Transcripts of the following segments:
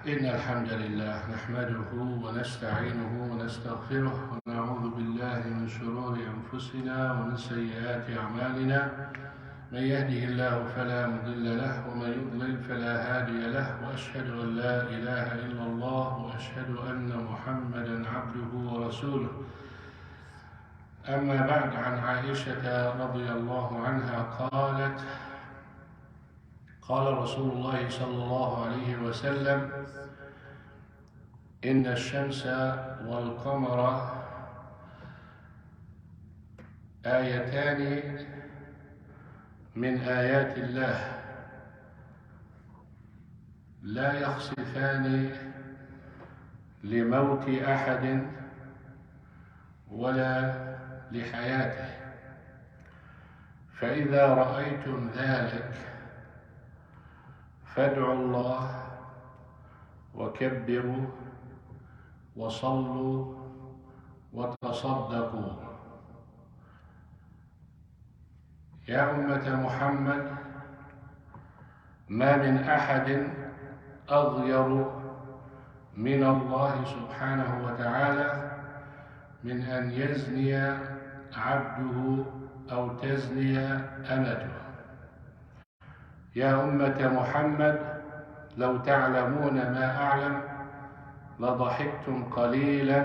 إن الحمد لله نحمده ونستعينه ونستغفره ونعوذ بالله من شرور أنفسنا ومن سيئات أعمالنا. من يهده الله فلا مضل له ومن يضلل فلا هادي له، وأشهد أن لا إله إلا الله وأشهد أن محمدا عبده ورسوله. أما بعد، عن عائشة رضي الله عنها قالت: قال رسول الله صلى الله عليه وسلم: إن الشمس والقمر آيتان من آيات الله لا يخسفان لموت أحد ولا لحياته، فإذا رأيتم ذلك فادعوا الله وكبروا وصلوا وتصدقوا. يا أمة محمد، ما من أحد أغير من الله سبحانه وتعالى من أن يزني عبده أو تزني أمته. يا أمة محمد، لو تعلمون ما أعلم لضحكتم قليلا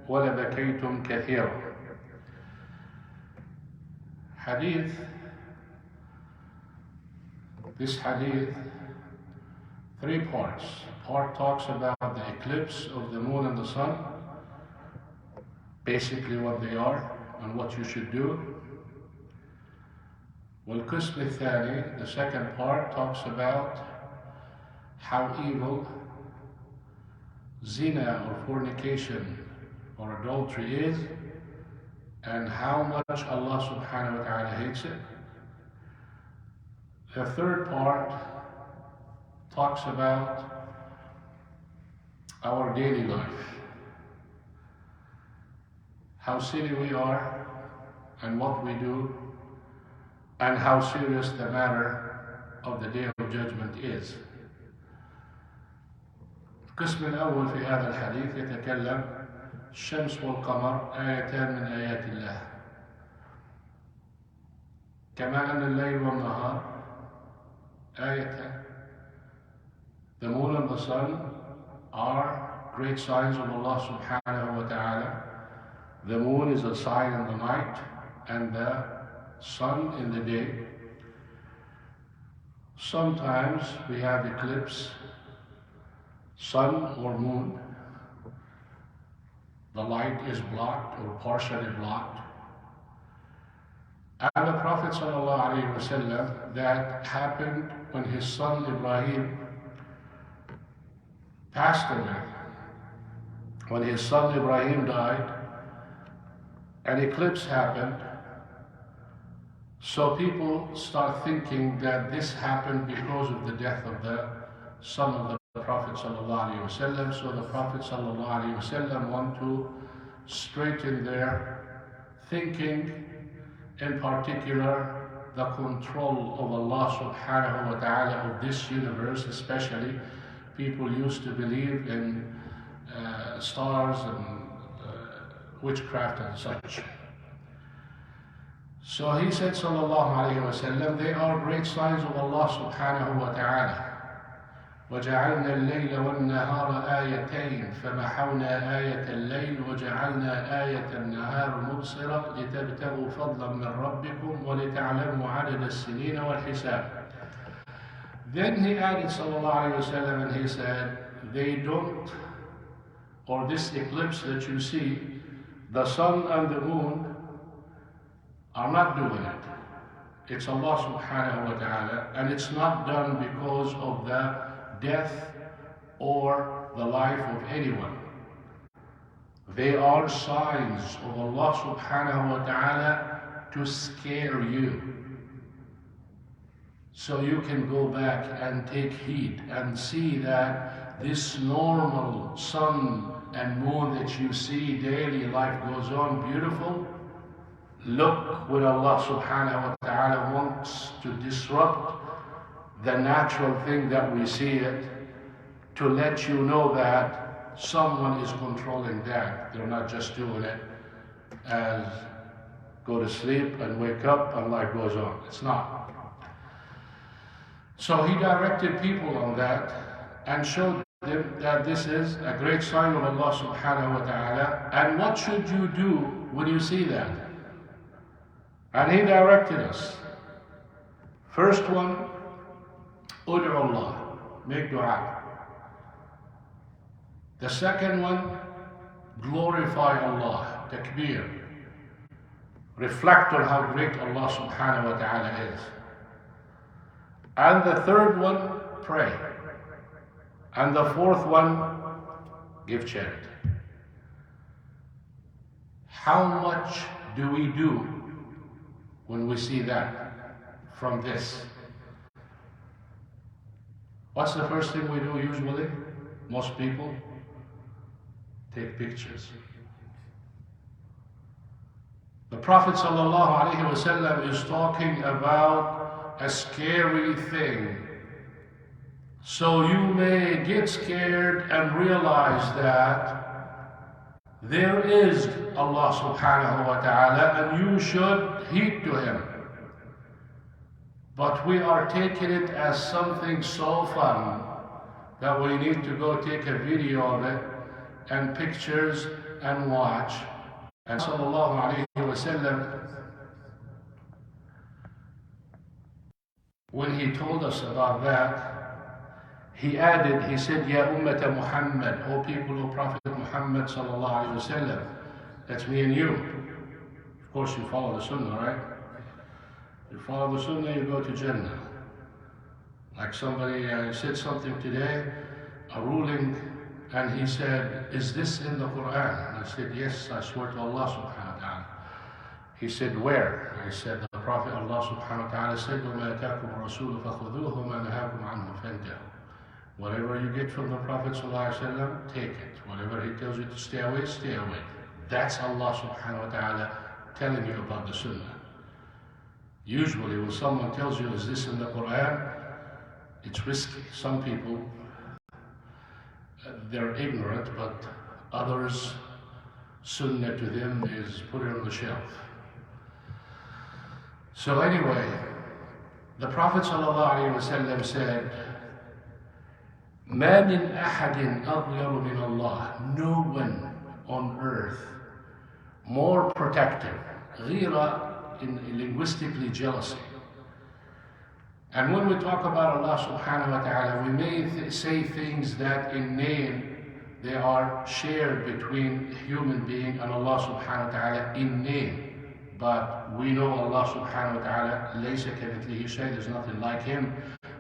ولبكيتم كثيرا. Hadith. This hadith, 3 parts. Part talks about the eclipse of the moon and the sun, basically what they are and what you should do. والقسم الثاني, the second part, talks about how evil zina or fornication or adultery is and how much Allah subhanahu wa ta'ala hates it. The third part talks about our daily life, how silly we are and what we do, and how serious the matter of the Day of Judgment is. القسم الأول في هذا الحديث يتكلم: الشمس والقمر آيتان من آيات الله، كما أن الليل والنهار آيتان. The moon and the sun are great signs of Allah subhanahu wa ta'ala. The moon is a sign in the night and the sun in the day. Sometimes we have eclipse, sun or moon. The light is blocked or partially blocked. And the Prophet ﷺ, that happened when his son Ibrahim passed away. When his son Ibrahim died, an eclipse happened. So people start thinking that this happened because of the death of the son of the Prophet ﷺ. So the Prophet ﷺ want to straighten their thinking, in particular the control of Allah subhanahu wa ta'ala of this universe. Especially people used to believe in stars and witchcraft and such. So he said sallallahu alayhi wa sallam, they are great signs of Allah subhanahu wa ta'ala. وجعلنا الليل والنهار آيتين فمحونا آية الليل وجعلنا آية النهار مبصرة لتبتغوا فضلا من ربكم ولتعلموا عدد السنين والحساب. Then he added sallallahu alayhi wa sallam, and he said, they don't, or this eclipse that you see, the sun and the moon are not doing it. It's Allah subhanahu wa ta'ala, and it's not done because of the death or the life of anyone. They are signs of Allah subhanahu wa ta'ala to scare you, so you can go back and take heed and see that this normal sun and moon that you see daily, life goes on beautiful. Look, when Allah subhanahu wa ta'ala wants to disrupt the natural thing that we see it, to let you know that someone is controlling that. They're not just doing it as go to sleep and wake up and life goes on. It's not. So he directed people on that and showed them that this is a great sign of Allah subhanahu wa ta'ala, and what should you do when you see that? And he directed us. First one, ud'u Allah, make dua. The second one, glorify Allah, takbir. Reflect on how great Allah subhanahu wa ta'ala is. And the third one, pray. And the fourth one, give charity. How much do we do when we see that from this? What's the first thing we do usually? Most people take pictures. The Prophet ﷺ is talking about a scary thing. So you may get scared and realize that there is Allah subhanahu wa ta'ala and you should heed to Him. But we are taking it as something so fun that we need to go take a video of it and pictures and watch. And sallallahu alayhi wa sallam, when he told us about that, he added, he said, Ya ummata Muhammad, O people of Prophet Muhammad sallallahu alayhi wa sallam. That's me and you. Of course you follow the sunnah, right? You follow the sunnah, you go to Jannah. Like somebody said something today, a ruling, and he said, is this in the Quran? And I said, yes, I swear to Allah subhanahu wa ta'ala. He said, where? I said, the Prophet Allah subhanahu wa ta'ala said, وَمَا أَتَاكُمْ الرَّسُولُ فَخُذُوهُ وَمَا نَهَاكُمْ عَنْهُ فَانْتَهُوا. Whatever you get from the Prophet sallallahu alaihi wasallam, take it. Whatever he tells you to stay away, stay away. That's Allah subhanahu wa ta'ala telling you about the sunnah. Usually when someone tells you, is this in the Quran? It's risky. Some people, they're ignorant, but others, sunnah to them is put it on the shelf. So anyway, the Prophet ﷺ said, مَا مِنْ أَحَدٍ أَغْيَرُ مِنَ اللَّهِ. No one on earth more protective. غيرة in linguistically jealousy. And when we talk about Allah subhanahu wa ta'ala, we may say things that in name they are shared between human being and Allah subhanahu wa ta'ala in name. But we know Allah subhanahu wa ta'ala, لَيْسَ كَمِثْلِهِ شَيْءٌ, there's nothing like Him.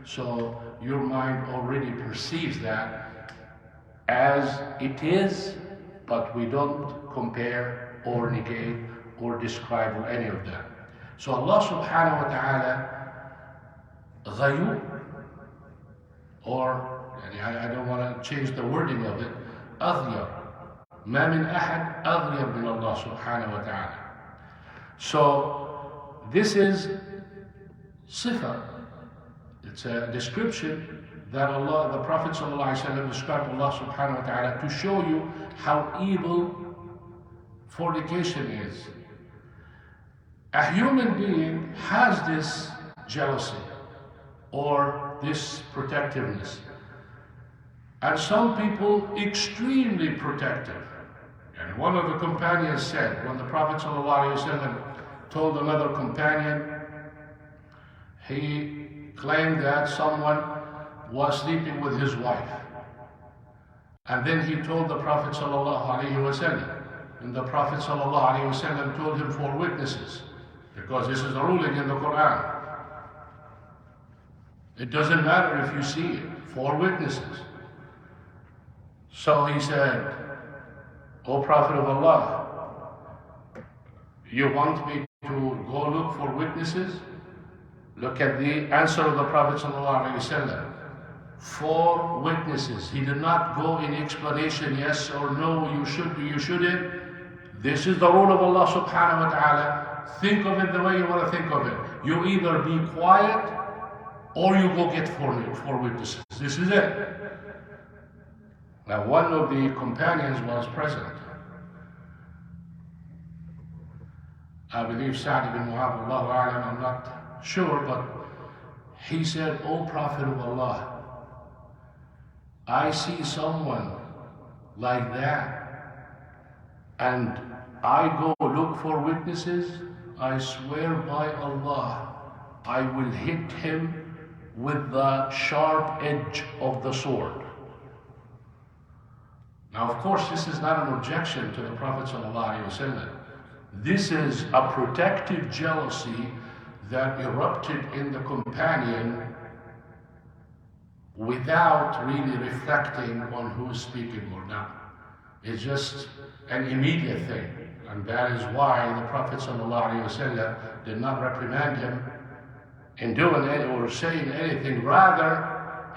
So your mind already perceives that as it is, but we don't compare or negate or describe or any of that. So Allah subhanahu wa ta'ala, غيور, or I don't want to change the wording of it, أغير. ما من أحد أغير من الله سبحانه وتعالى. So this is صفة. It's a description that Allah, the Prophet ﷺ described Allah subhanahu wa ta'ala to show you how evil fornication is. A human being has this jealousy or this protectiveness. And some people extremely protective. And one of the companions said, when the Prophet ﷺ told another companion, he claimed that someone was sleeping with his wife. And then he told the Prophet ﷺ, and the Prophet ﷺ told him 4 witnesses, because this is a ruling in the Quran. It doesn't matter if you see it, 4 witnesses. So he said, O Prophet of Allah, you want me to go look for witnesses? Look at the answer of the Prophet ﷺ. 4 witnesses. He did not go in explanation, yes or no, you should do, you shouldn't. This is the rule of Allah subhanahu wa ta'ala. Think of it the way you want to think of it. You either be quiet or you go get 4 witnesses. This is it. Now, one of the companions was present. I believe Sa'd ibn Mu'adh, Allahu A'lam, I'm not sure, but he said, "O Prophet of Allah, I see someone like that, and I go look for witnesses. I swear by Allah, I will hit him with the sharp edge of the sword." Now, of course, this is not an objection to the Prophet ﷺ. This is a protective jealousy that erupted in the companion without really reflecting on who's speaking or not. It's just an immediate thing. And that is why the Prophet ﷺ did not reprimand him in doing it or saying anything. Rather,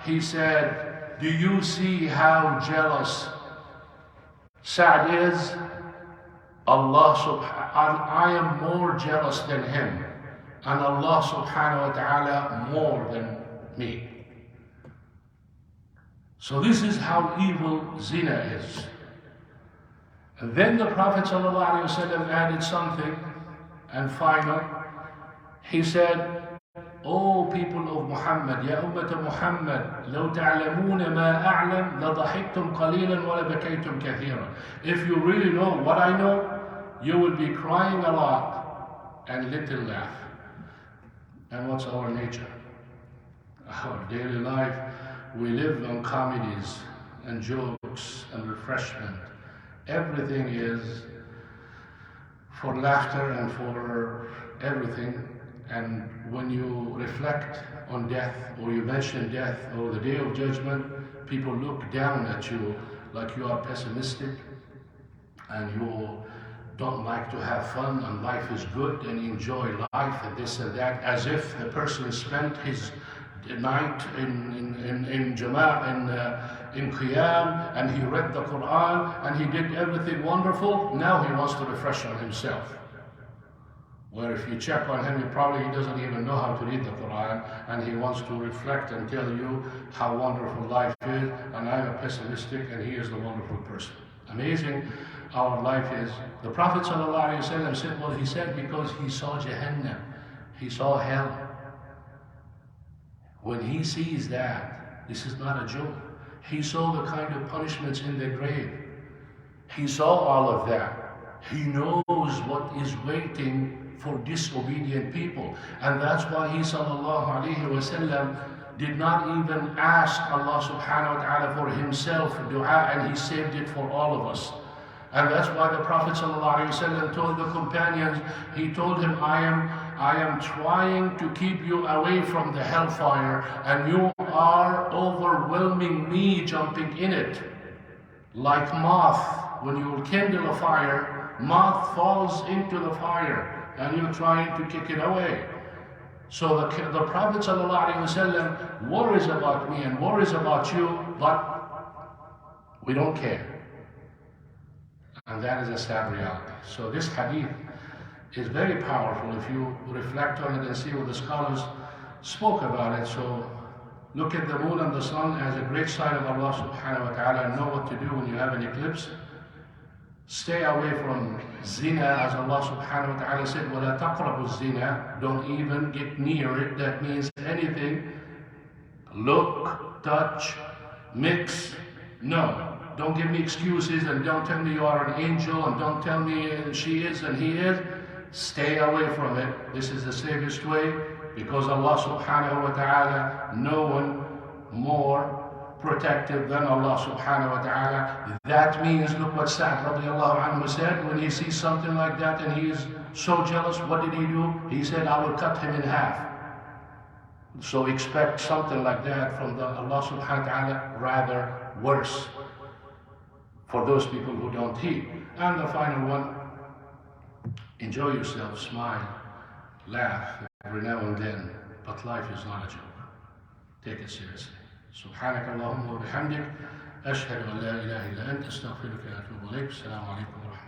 he said, "Do you see how jealous Sa'd is? I am more jealous than him, and Allah subhanahu wa ta'ala more than me." So this is how evil zina is. And then the Prophet ﷺ added something, and final, he said, "O people of Muhammad, ya ummata Muhammad, لو تعلمون ما أعلم لضحكتم قليلا ولبكيتم كثيرا." If you really know what I know, you will be crying a lot and little laugh. And what's our nature? Our daily life, we live on comedies and jokes and refreshment. Everything is for laughter and for everything. And when you reflect on death, or you mention death, or the day of judgment, people look down at you like you are pessimistic, and you don't like to have fun, and life is good, and enjoy life, and this and that, as if the person spent his night in Jama'ah, in Qiyam, and he read the Quran, and he did everything wonderful. Now he wants to refresh on himself. Where if you check on him, he doesn't even know how to read the Quran, and he wants to reflect and tell you how wonderful life is, and I'm a pessimistic, and he is the wonderful person. Amazing our life is. The Prophet ﷺ said what he said because he saw Jahannam, he saw hell. When he sees that, this is not a joke. He saw the kind of punishments in the grave. He saw all of that. He knows what is waiting for disobedient people. And that's why he ﷺ did not even ask Allah subhanahu wa ta'ala for himself dua, and he saved it for all of us. And that's why the Prophet ﷺ told the companions, he told him, I am trying to keep you away from the hellfire, and you are overwhelming me jumping in it. Like moth, when you kindle a fire, moth falls into the fire, and you're trying to kick it away. So the Prophet ﷺ worries about me and worries about you, but we don't care. And that is a sad reality. So this hadith is very powerful if you reflect on it and see what the scholars spoke about it. So look at the moon and the sun as a great sign of Allah subhanahu wa ta'ala, and know what to do when you have an eclipse. Stay away from zina, as Allah subhanahu wa ta'ala said, وَلَا تَقْرَبُوا الزِّنَا. Don't even get near it. That means anything. Look, touch, mix. No. Don't give me excuses, and don't tell me you are an angel, and don't tell me she is and he is. Stay away from it. This is the safest way, because Allah subhanahu wa ta'ala, no one more protective than Allah subhanahu wa ta'ala. That means, look what Sa'd radiallahu anhu said when he sees something like that and he is so jealous. What did he do? He said, I will cut him in half. So expect something like that from Allah subhanahu wa ta'ala, rather worse for those people who don't heed. And the final one, enjoy yourself, smile, laugh every now and then, but life is not a joke. Take it seriously. سبحانك اللهم وبحمدك أشهد أن لا إله إلا أنت أستغفرك وأتوب إليك. السلام عليكم ورحمة الله.